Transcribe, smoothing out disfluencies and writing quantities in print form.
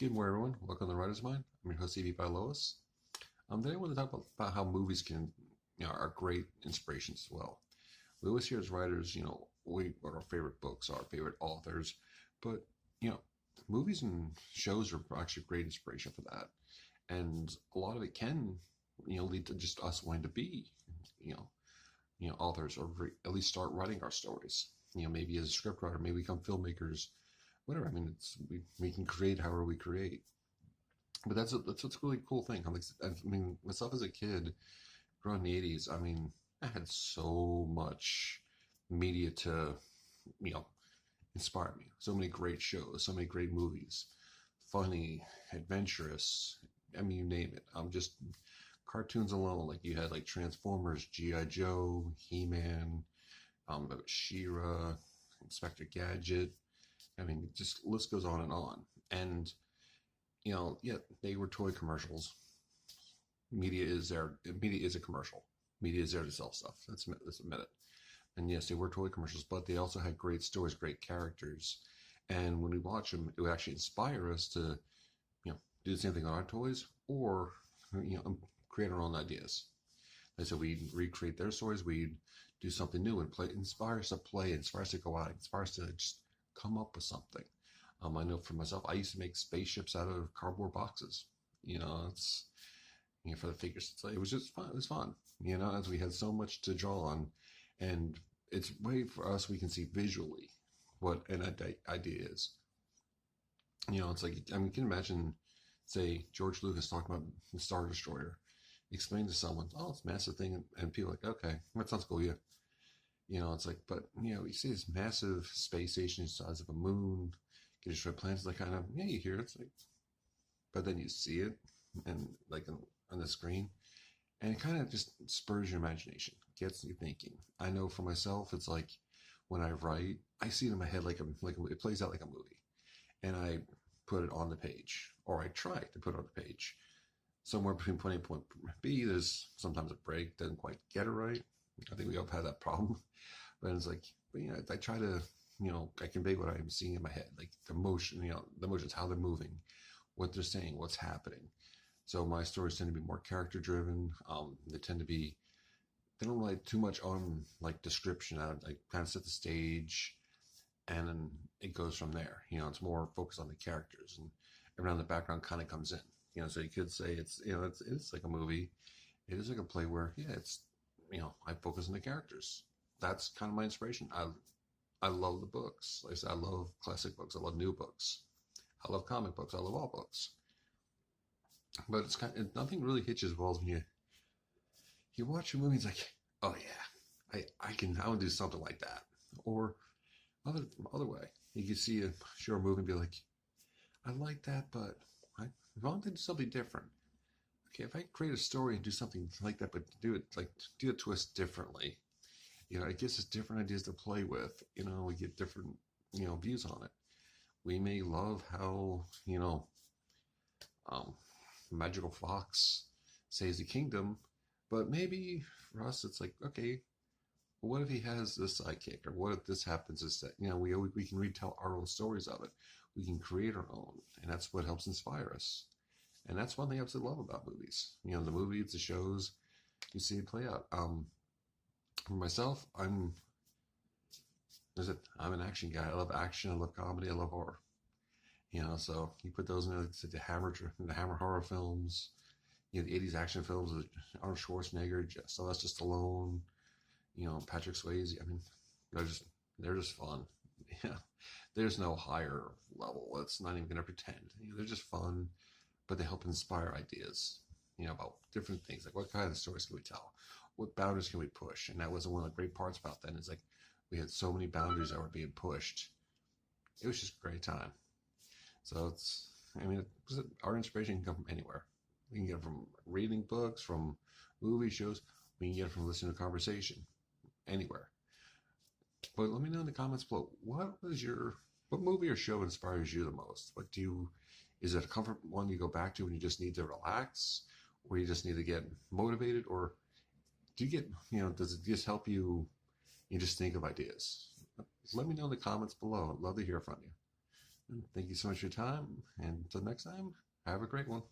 Good morning, everyone. Welcome to the Writer's Mind. I'm your host, Evie by Lois. Today I want to talk about how movies are great inspirations as well. We always hear as writers, what our favorite books are, favorite authors, but, you know, movies and shows are actually great inspiration for that. And a lot of it can, lead to just us wanting to be, you know, authors or at least start writing our stories. Maybe as a scriptwriter, maybe become filmmakers, whatever. I mean, we can create however we create. But that's what's a really cool thing. I mean, myself as a kid, growing in the '80s, I mean, I had so much media to, you know, inspire me. So many great shows, so many great movies, funny, adventurous. I mean, you name it. Just cartoons alone. Like you had like Transformers, GI Joe, He-Man, She-Ra, Inspector Gadget. I mean, just list goes on and on. And yeah, they were toy commercials. Media is there. Media is a commercial. Media is there to sell stuff. Let's admit it. And yes, they were toy commercials, but they also had great stories, great characters. And when we watch them, it would actually inspire us to, do the same thing on our toys, or create our own ideas. And so we'd recreate their stories. We'd do something new and play, inspire us to play, inspire us to go out, inspire us to just come up with something. I know for myself, I used to make spaceships out of cardboard boxes. It's for the figures. It was just fun. It was fun. As we had so much to draw on, and it's a way for us we can see visually what an idea is. It's like I mean, you can imagine, say, George Lucas talking about the Star Destroyer, explain to someone, oh, it's a massive thing, and people are like, okay, that sounds cool, yeah. It's like, but you see this massive space station the size of a moon, can destroy planets, like kind of, yeah, you hear it, it's like, but then you see it, and like on the screen, and it kind of just spurs your imagination, gets you thinking. I know for myself, it's like when I write, I see it in my head it plays out like a movie, and I put it on the page, or I try to put it on the page. Somewhere between point A and point B, there's sometimes a break, doesn't quite get it right. I think we all have that problem. But it's like, I try to, I convey what I'm seeing in my head, like the motion, the emotions, how they're moving, what they're saying, what's happening. So my stories tend to be more character driven. They tend to be, they don't rely too much on like description. I kind of set the stage, and then it goes from there. It's more focused on the characters, and everyone in the background kind of comes in. So you could say it's like a movie. It is like a play where, yeah, it's, I focus on the characters. That's kind of my inspiration. I love the books. Like I said, I love classic books. I love new books. I love comic books. I love all books. But it's nothing really hits as well as when you watch a movie. It's like, oh yeah, I want to do something like that. Or other way, you can see a show or movie and be like, I like that, but I want to do something different. Okay, if I create a story and do something like that, but do a twist differently, it gives us different ideas to play with. We get different, views on it. We may love how, um, Magical Fox saves the kingdom, but maybe for us, it's like, okay, well, what if he has this sidekick, or what if this happens? Is that, we can retell our own stories of it. We can create our own, and that's what helps inspire us. And that's one thing I absolutely love about movies. The movies, the shows, you see it play out. For myself, I'm an action guy. I love action. I love comedy. I love horror. So you put those in the Hammer horror films, the '80s action films with Arnold Schwarzenegger, Sylvester Stallone, Patrick Swayze. I mean, they're just fun. Yeah, there's no higher level. It's not even going to pretend. They're just fun, but they help inspire ideas, about different things. Like, what kind of stories can we tell? What boundaries can we push? And that was one of the great parts about that. Is like we had so many boundaries that were being pushed. It was just a great time. So our inspiration can come from anywhere. We can get it from reading books, from movie shows. We can get it from listening to conversation, anywhere. But let me know in the comments below, what movie or show inspires you the most? Is it a comfort one you go back to when you just need to relax, or you just need to get motivated, or do you get, does it just help you just think of ideas? Let me know in the comments below. I'd love to hear from you. And thank you so much for your time. And until next time, have a great one.